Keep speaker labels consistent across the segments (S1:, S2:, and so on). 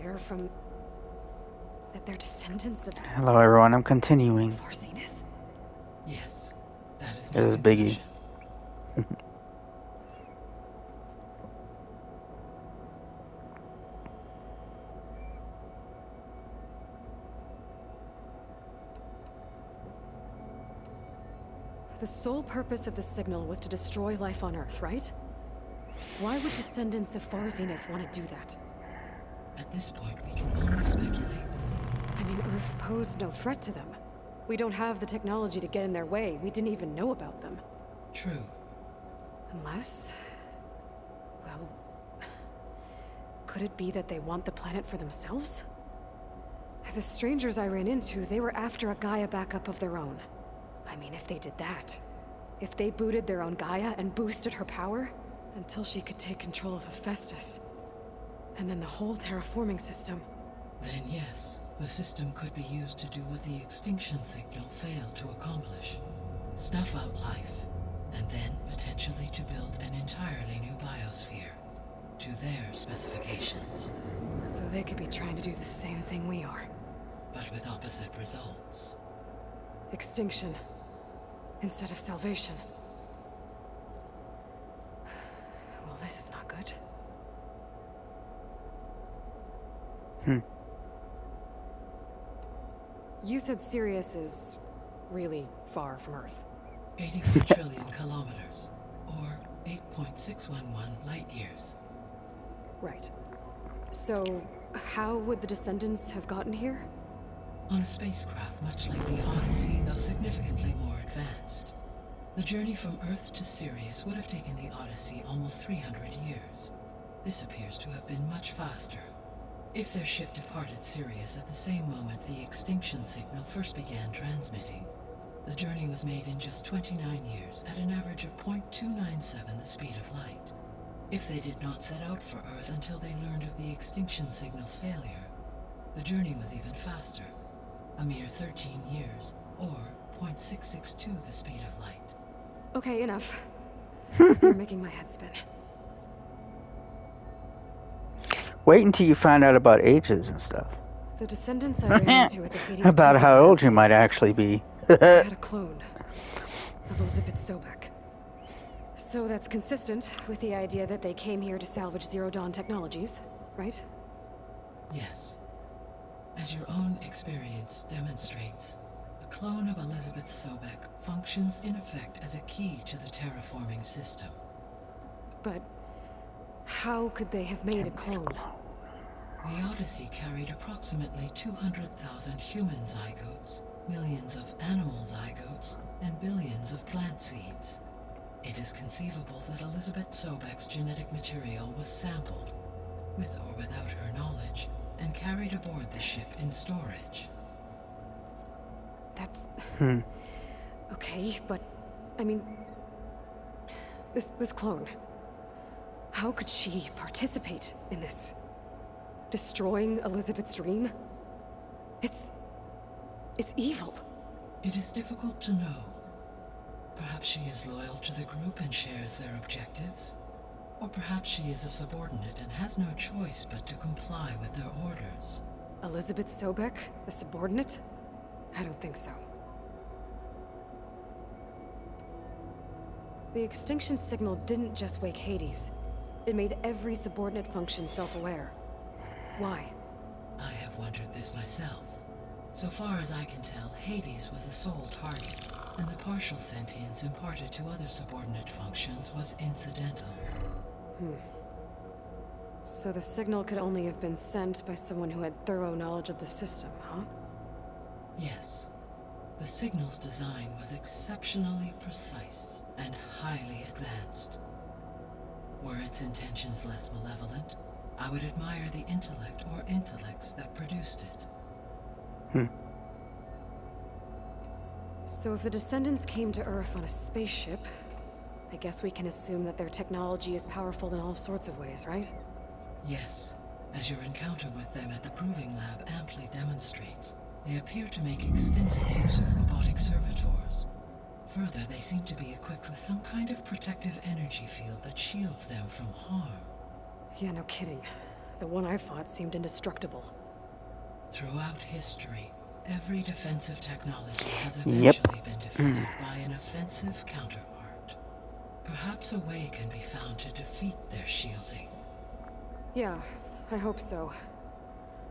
S1: swear from... that they're descendants of...
S2: Hello everyone, I'm continuing.
S1: Far Zenith?
S3: Yes, that is
S2: It
S3: my
S2: is Biggie.
S3: conclusion.
S1: The sole purpose of the signal was to destroy life on Earth, right? Why would descendants of Far Zenith want to do that?
S3: At this point, we can only speculate.
S1: I mean, Earth posed no threat to them. We don't have the technology to get in their way. We didn't even know about them.
S3: True.
S1: Unless... well... could it be that they want the planet for themselves? The strangers I ran into, they were after a Gaia backup of their own. I mean, if they did that... if they booted their own Gaia and boosted her power... until she could take control of Hephaestus. And then the whole terraforming system.
S3: Then yes, the system could be used to do what the extinction signal failed to accomplish. Snuff out life, and then potentially to build an entirely new biosphere. To their specifications.
S1: So they could be trying to do the same thing we are.
S3: But with opposite results.
S1: Extinction. Instead of salvation. Well, this is not good. You said Sirius is really far from Earth.
S3: 81 trillion kilometers, or 8.611 light years.
S1: Right. So, how would the descendants have gotten here?
S3: On a spacecraft much like the Odyssey, though significantly more advanced. The journey from Earth to Sirius would have taken the Odyssey almost 300 years. This appears to have been much faster. If their ship departed Sirius at the same moment the extinction signal first began transmitting, the journey was made in just 29 years at an average of 0.297 the speed of light. If they did not set out for Earth until they learned of the extinction signal's failure, the journey was even faster, a mere 13 years, or 0.662 the speed of light.
S1: Okay, enough. You're making my head spin.
S2: Wait until you find out about ages and stuff.
S1: The descendants I ran into at the Hades
S2: About
S1: Proving
S2: how
S1: Lab,
S2: old you might actually be.
S1: I had a clone of Elizabeth Sobek. So that's consistent with the idea that they came here to salvage Zero Dawn technologies, right?
S3: Yes. As your own experience demonstrates, a clone of Elizabeth Sobek functions in effect as a key to the terraforming system.
S1: But how could they have made a clone?
S3: The Odyssey carried approximately 200,000 human zygotes, millions of animal zygotes, and billions of plant seeds. It is conceivable that Elizabeth Sobek's genetic material was sampled, with or without her knowledge, and carried aboard the ship in storage.
S1: That's... okay, but... I mean... This clone... how could she participate in this? Destroying Elizabeth's dream? It's evil.
S3: It is difficult to know. Perhaps she is loyal to the group and shares their objectives. Or perhaps she is a subordinate and has no choice but to comply with their orders.
S1: Elizabeth Sobek, a subordinate? I don't think so. The extinction signal didn't just wake Hades. It made every subordinate function self-aware. Why?
S3: I have wondered this myself. So far as I can tell, Hades was the sole target, and the partial sentience imparted to other subordinate functions was incidental.
S1: So the signal could only have been sent by someone who had thorough knowledge of the system, huh?
S3: Yes. The signal's design was exceptionally precise and highly advanced. Were its intentions less malevolent, I would admire the intellect or intellects that produced it.
S1: So if the descendants came to Earth on a spaceship, I guess we can assume that their technology is powerful in all sorts of ways, right?
S3: Yes, as your encounter with them at the Proving Lab amply demonstrates, they appear to make extensive use of robotic servitors. Further, they seem to be equipped with some kind of protective energy field that shields them from harm.
S1: Yeah, no kidding. The one I fought seemed indestructible.
S3: Throughout history, every defensive technology has
S2: Yep.
S3: eventually been defeated by an offensive counterpart. Perhaps a way can be found to defeat their shielding.
S1: Yeah, I hope so.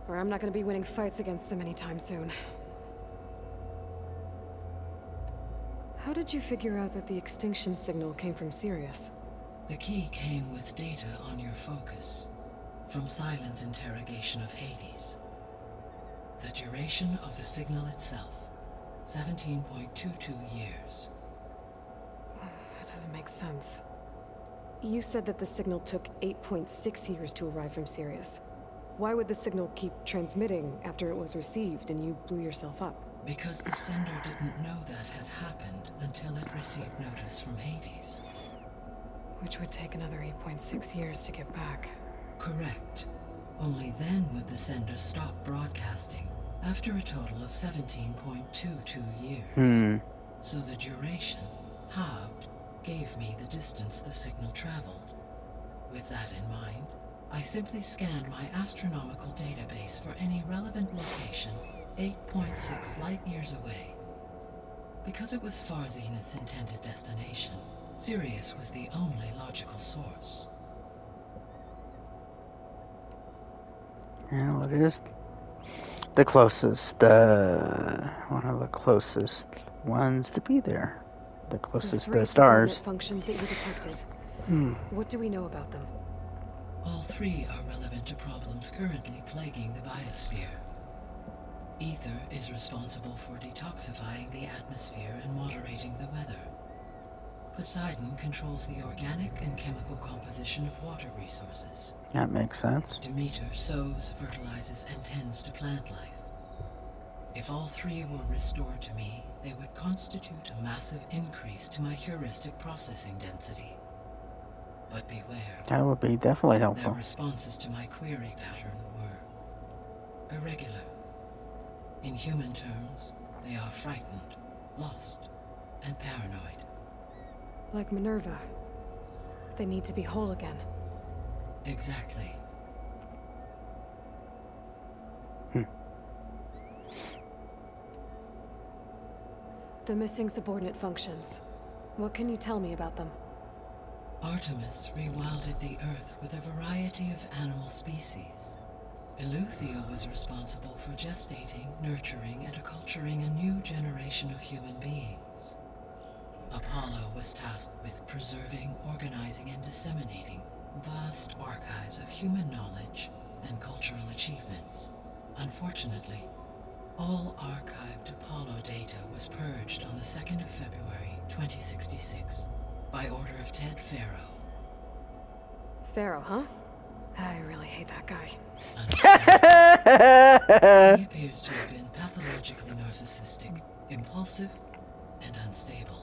S1: Or I'm not gonna be winning fights against them anytime soon. How did you figure out that the extinction signal came from Sirius?
S3: The key came with data on your focus, from Silent's interrogation of Hades. The duration of the signal itself, 17.22 years.
S1: That doesn't make sense. You said that the signal took 8.6 years to arrive from Sirius. Why would the signal keep transmitting after it was received and you blew yourself up?
S3: Because the sender didn't know that had happened until it received notice from Hades.
S1: Which would take another 8.6 years to get back.
S3: Correct. Only then would the sender stop broadcasting, after a total of 17.22 years. So the duration, halved, gave me the distance the signal traveled. With that in mind, I simply scanned my astronomical database for any relevant location 8.6 light-years away. Because it was far Zenith's intended destination, Sirius was the only logical source.
S2: Well, it is the closest, one of the closest ones to be there. The closest
S1: three
S2: stars.
S1: subordinate functions that you detected. What do we know about them?
S3: All three are relevant to problems currently plaguing the biosphere. Ether is responsible for detoxifying the atmosphere and moderating the weather. Poseidon controls the organic and chemical composition of water resources.
S2: That makes sense.
S3: Demeter sows, fertilizes, and tends to plant life. If all three were restored to me, they would constitute a massive increase to my heuristic processing density. But beware.
S2: That would be definitely
S3: Their
S2: helpful.
S3: responses to my query pattern were irregular. In human terms, they are frightened, lost, and paranoid.
S1: Like Minerva. They need to be whole again.
S3: Exactly.
S1: The missing subordinate functions. What can you tell me about them?
S3: Artemis rewilded the Earth with a variety of animal species. Eleuthia was responsible for gestating, nurturing, and acculturating a new generation of human beings. Apollo was tasked with preserving, organizing, and disseminating vast archives of human knowledge and cultural achievements. Unfortunately, all archived Apollo data was purged on the 2nd of February, 2066, by order of Ted Faro.
S1: Pharaoh, huh? I really hate that guy.
S3: Understand? He appears to have been pathologically narcissistic, impulsive, and unstable.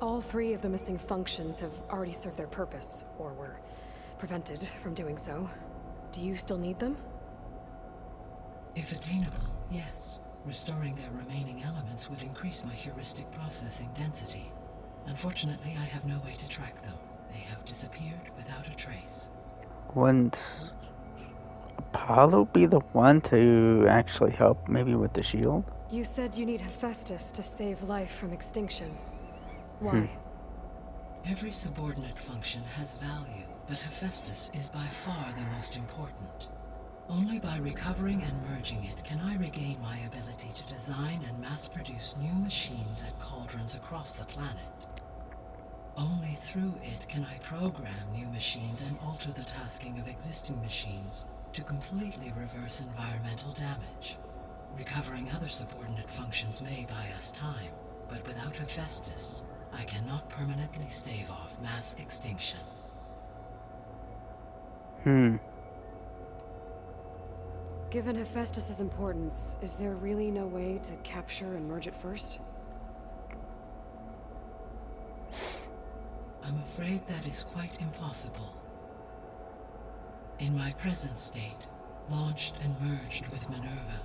S1: All three of the missing functions have already served their purpose, or were prevented from doing so. Do you still need them?
S3: If attainable, yes. Restoring their remaining elements would increase my heuristic processing density. Unfortunately, I have no way to track them. They have disappeared without a trace.
S2: Wouldn't Apollo be the one to actually help maybe with the shield?
S1: You said you need Hephaestus to save life from extinction. Why?
S3: Every subordinate function has value, but Hephaestus is by far the most important. Only by recovering and merging it can I regain my ability to design and mass-produce new machines at cauldrons across the planet. Only through it can I program new machines and alter the tasking of existing machines to completely reverse environmental damage. Recovering other subordinate functions may buy us time, but without Hephaestus, I cannot permanently stave off mass extinction.
S1: Given Hephaestus's importance, is there really no way to capture and merge it first?
S3: I'm afraid that is quite impossible. In my present state, launched and merged with Minerva,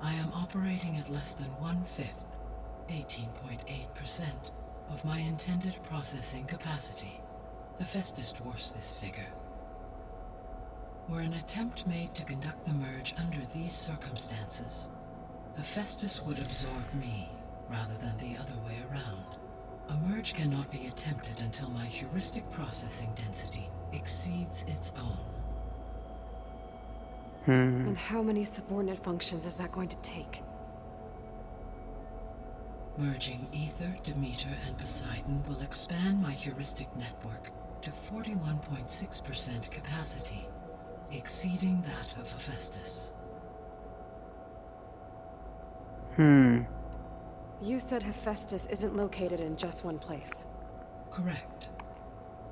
S3: I am operating at less than 1/5, 18.8%, of my intended processing capacity. Hephaestus dwarfs this figure. Were an attempt made to conduct the merge under these circumstances, Hephaestus would absorb me, rather than the other way around. A merge cannot be attempted until my heuristic processing density exceeds its own.
S1: And how many subordinate functions is that going to take?
S3: Merging Ether, Demeter, and Poseidon will expand my heuristic network to 41.6% capacity, exceeding that of Hephaestus.
S1: You said Hephaestus isn't located in just one place.
S3: Correct.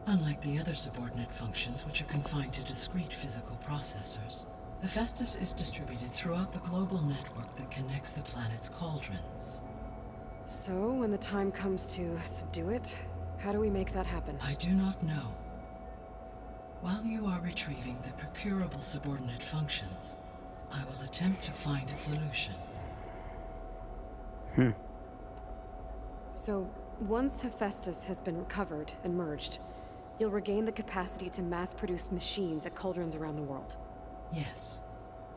S3: Unlike the other subordinate functions, which are confined to discrete physical processors, Hephaestus is distributed throughout the global network that connects the planet's cauldrons.
S1: So, when the time comes to subdue it, how do we make that happen?
S3: I do not know. While you are retrieving the procurable subordinate functions, I will attempt to find a solution.
S1: So, once Hephaestus has been recovered and merged, you'll regain the capacity to mass-produce machines at cauldrons around the world.
S3: Yes,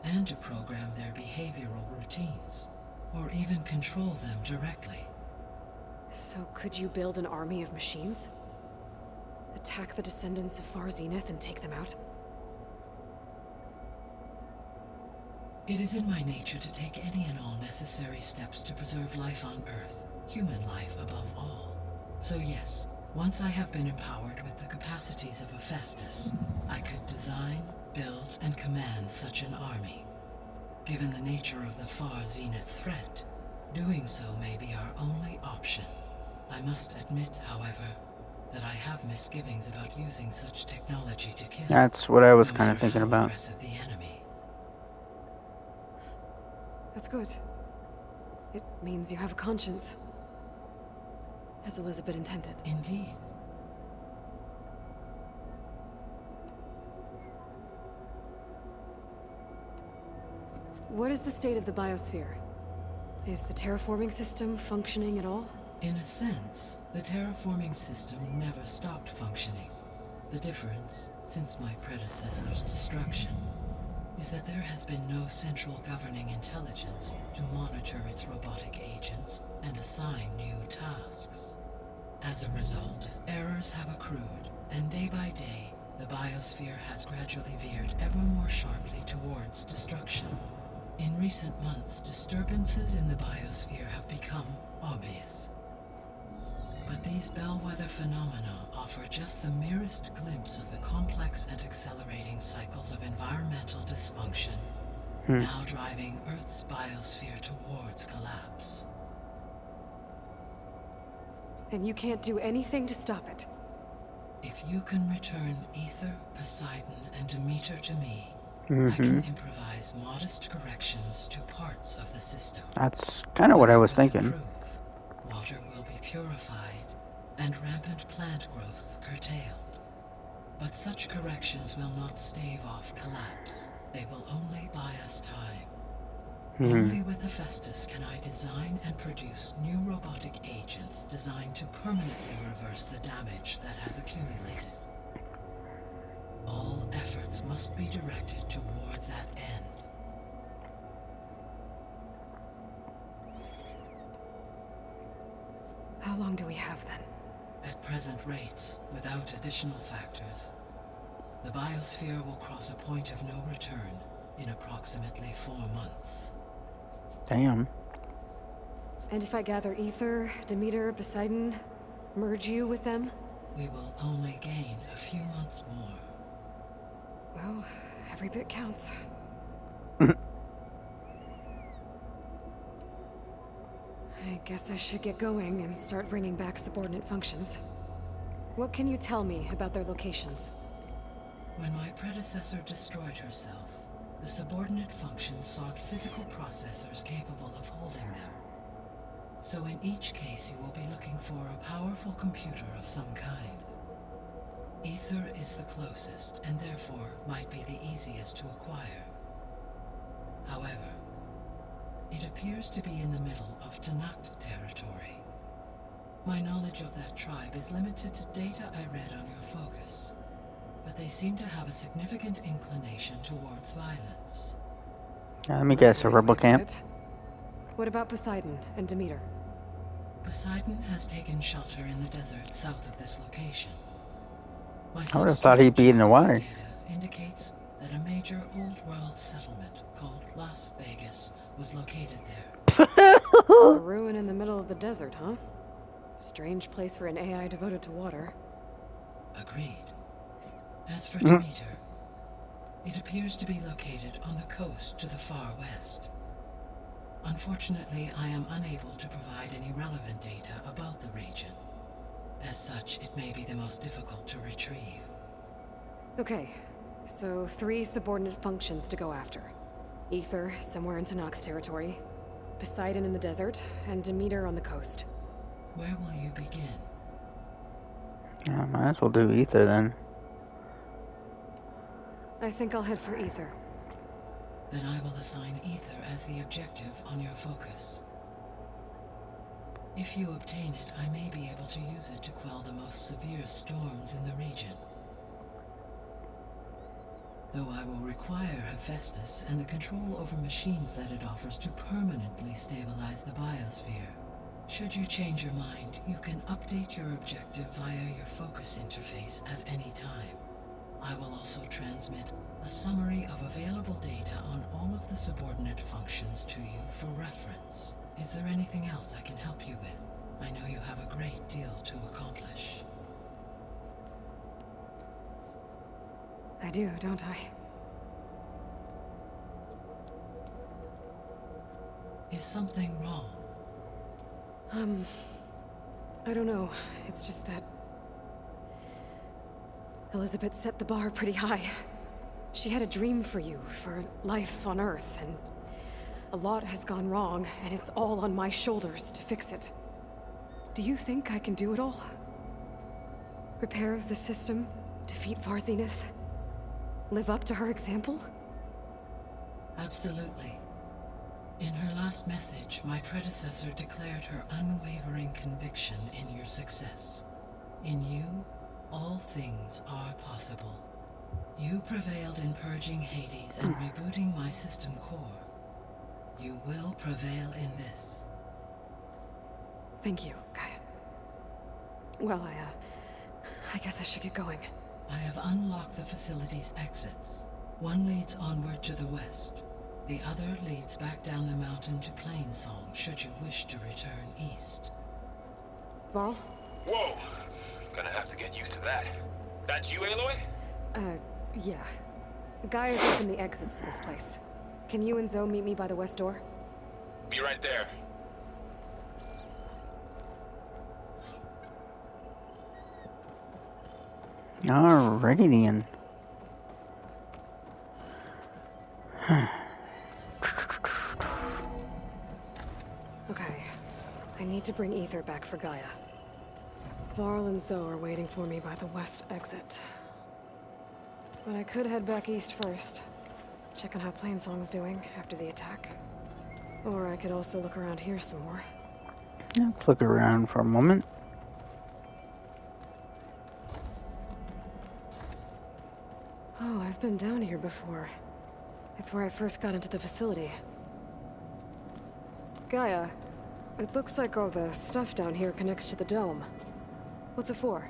S3: and to program their behavioral routines, or even control them directly.
S1: So could you build an army of machines? Attack the descendants of Far Zenith and take them out?
S3: It is in my nature to take any and all necessary steps to preserve life on Earth, human life above all. So yes, once I have been empowered with the capacities of Hephaestus, I could design, build, and command such an army. Given the nature of the Far Zenith threat, doing so may be our only option. I must admit, however, that I have misgivings about using such technology to kill.
S2: That's what I was
S3: no
S2: kind of
S3: matter
S2: thinking
S3: how
S2: about.
S3: aggressive the enemy.
S1: That's good. It means you have a conscience. As Elizabeth intended.
S3: Indeed.
S1: What is the state of the biosphere? Is the terraforming system functioning at all?
S3: In a sense, the terraforming system never stopped functioning. The difference, since my predecessor's destruction, is that there has been no central governing intelligence to monitor its robotic agents and assign new tasks. As a result, errors have accrued, and day by day, the biosphere has gradually veered ever more sharply towards destruction. In recent months, disturbances in the biosphere have become obvious. But these bellwether phenomena offer just the merest glimpse of the complex and accelerating cycles of environmental dysfunction, now driving Earth's biosphere towards collapse.
S1: And you can't do anything to stop it?
S3: If you can return Ether, Poseidon, and Demeter to me, I can improvise modest corrections to parts of the system.
S2: That's kind of what I was
S3: Will
S2: thinking.
S3: improve, water will be purified, and rampant plant growth curtailed. But such corrections will not stave off collapse. They will only buy us time. Only with Hephaestus can I design and produce new robotic agents designed to permanently reverse the damage that has accumulated. All efforts must be directed toward that end.
S1: How long do we have then?
S3: At present rates, without additional factors, the biosphere will cross a point of no return in approximately 4 months.
S2: Damn.
S1: And if I gather Ether, Demeter, Poseidon, merge you with them?
S3: We will only gain a few months more.
S1: Well, every bit counts. I guess I should get going and start bringing back subordinate functions. What can you tell me about their locations?
S3: When my predecessor destroyed herself, the subordinate functions sought physical processors capable of holding them. So in each case you will be looking for a powerful computer of some kind. Ether is the closest, and therefore might be the easiest to acquire. However, it appears to be in the middle of Tanakh territory. My knowledge of that tribe is limited to data I read on your focus. but they seem to have a significant inclination towards violence.
S2: Let me
S1: That's
S2: guess, a
S1: nice
S2: rebel
S1: way to put
S2: camp?
S1: it. What about Poseidon and Demeter?
S3: Poseidon has taken shelter in the desert south of this location. My
S2: I would have thought he'd be in the water.
S3: data indicates that a major old world settlement called Las Vegas was located there.
S1: A ruin in the middle of the desert, huh? Strange place for an AI devoted to water.
S3: Agreed. As for Demeter, it appears to be located on the coast to the far west. Unfortunately, I am unable to provide any relevant data about the region. As such, it may be the most difficult to retrieve.
S1: Okay, so 3 subordinate functions to go after. Ether, somewhere in Tanakh territory. Poseidon in the desert, and Demeter on the coast.
S3: Where will you begin?
S2: Yeah, might as well do Ether then.
S1: I think I'll head for Ether.
S3: Then I will assign Ether as the objective on your focus. If you obtain it, I may be able to use it to quell the most severe storms in the region. Though I will require Hephaestus and the control over machines that it offers to permanently stabilize the biosphere. Should you change your mind, you can update your objective via your focus interface at any time. I will also transmit a summary of available data on all of the subordinate functions to you for reference. Is there anything else I can help you with? I know you have a great deal to accomplish.
S1: I do, don't I?
S3: Is something wrong?
S1: I don't know. It's just that Elizabeth set the bar pretty high. She had a dream for you, for life on Earth, and a lot has gone wrong, and it's all on my shoulders to fix it. Do you think I can do it all? Repair the system, defeat Varzinith, live up to her example?
S3: Absolutely. In her last message, my predecessor declared her unwavering conviction in your success. In you, all things are possible. You prevailed in purging Hades and rebooting my system core. You will prevail in this.
S1: Thank you, Gaia. Well, I guess I should get going.
S3: I have unlocked the facility's exits. One leads onward to the west. The other leads back down the mountain to Plainsong, should you wish to return east.
S1: Varl?
S4: Whoa! Gonna have to get used to that. That's you, Aloy?
S1: Yeah. Gaia's opened the exits to this place. Can you and Zoe meet me by the west door?
S4: Be right there.
S2: Alrighty then.
S1: Okay. I need to bring Ether back for Gaia. Varl and Zoe are waiting for me by the west exit. But I could head back east first. Check on how Plainsong's doing after the attack. Or I could also look around here some more.
S2: Let's look around for a moment.
S1: Oh, I've been down here before. It's where I first got into the facility. Gaia, it looks like all the stuff down here connects to the dome. What's it for?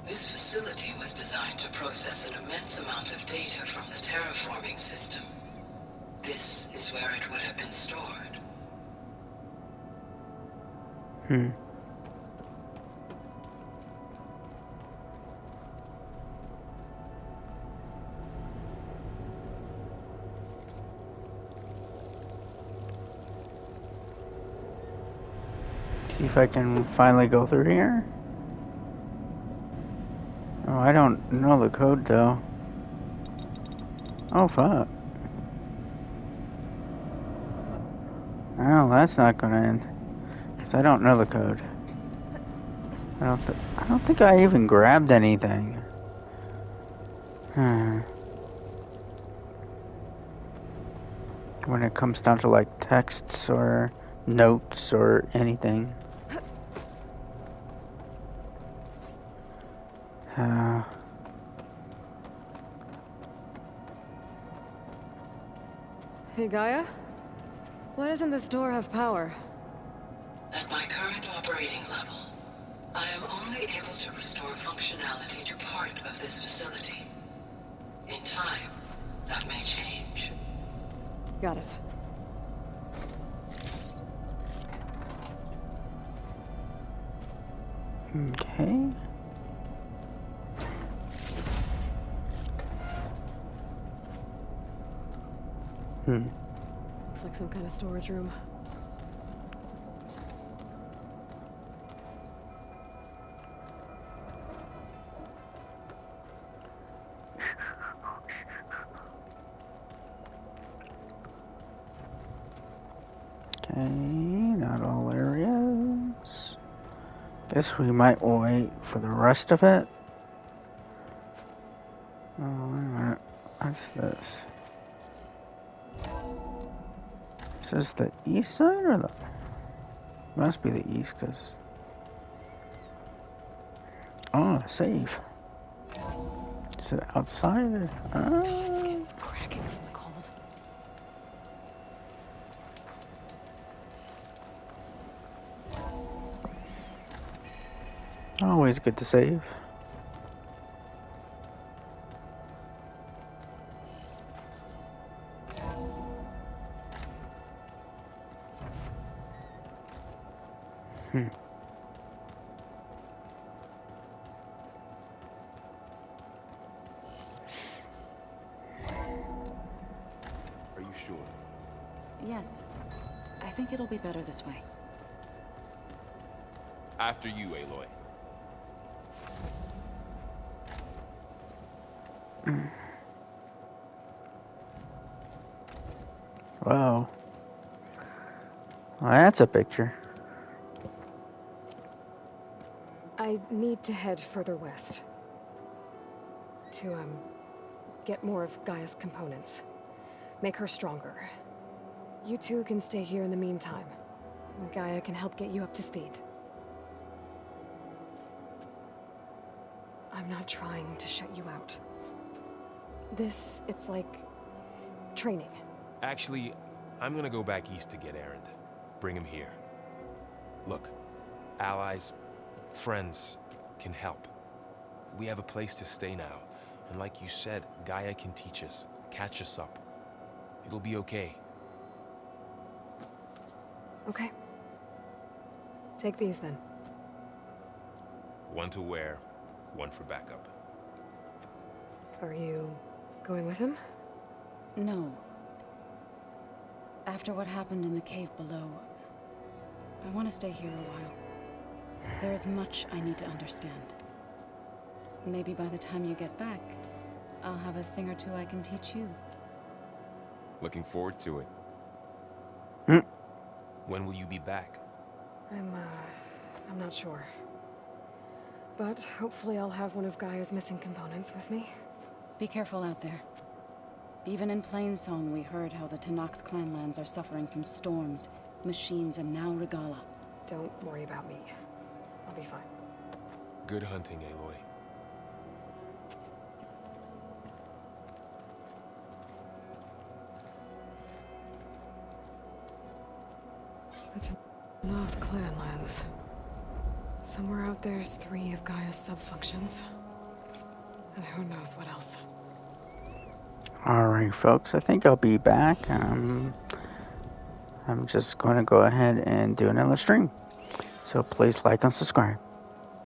S3: This facility was designed to process an immense amount of data from the terraforming system. This is where it would have been stored.
S2: See if I can finally go through here. Oh, I don't know the code though. Oh fuck. Oh, that's not gonna end. Cause I don't know the code. I don't think I even grabbed anything. When it comes down to like texts or notes or anything.
S1: Hey, Gaia? Why doesn't this door have power?
S3: At my current operating level, I am only able to restore functionality to part of this facility. In time, that may change.
S1: Got it.
S2: Okay.
S1: Looks like some kind of storage room.
S2: Okay, not all areas. Guess we might wait for the rest of it. Oh, wait a minute. What's this? Is this the east side or the... Must be the east, because... Oh, save. Is it outside?
S1: Skin's cracking from the cold.
S2: Always good to save.
S4: Are you sure?
S5: Yes. I think it'll be better this way.
S4: After you, Aloy.
S2: Wow. Well, that's a picture.
S1: I need to head further west. To, get more of Gaia's components. Make her stronger. You two can stay here in the meantime. Gaia can help get you up to speed. I'm not trying to shut you out. It's like... training.
S4: Actually, I'm gonna go back east to get Erend. Bring him here. Look, allies, friends can help. We have a place to stay now. And like you said, Gaia can teach us, catch us up. It'll be okay.
S1: Okay. Take these then.
S4: One to wear, one for backup.
S1: Are you going with him?
S5: No. After what happened in the cave below, I want to stay here a while. There is much I need to understand. Maybe by the time you get back, I'll have a thing or two I can teach you.
S4: Looking forward to it. When will you be back?
S1: I'm not sure. But hopefully I'll have one of Gaia's missing components with me.
S5: Be careful out there. Even in Plainsong, we heard how the Tenakth clanlands are suffering from storms, machines, and now Regala.
S1: Don't worry about me. I'll be fine.
S4: Good hunting, Aloy.
S1: The Tenakth clanlands. Somewhere out there's 3 of Gaia's sub-functions. And who knows what else.
S2: Alright, folks, I think I'll be back. I'm just going to go ahead and do another stream. So please like and subscribe.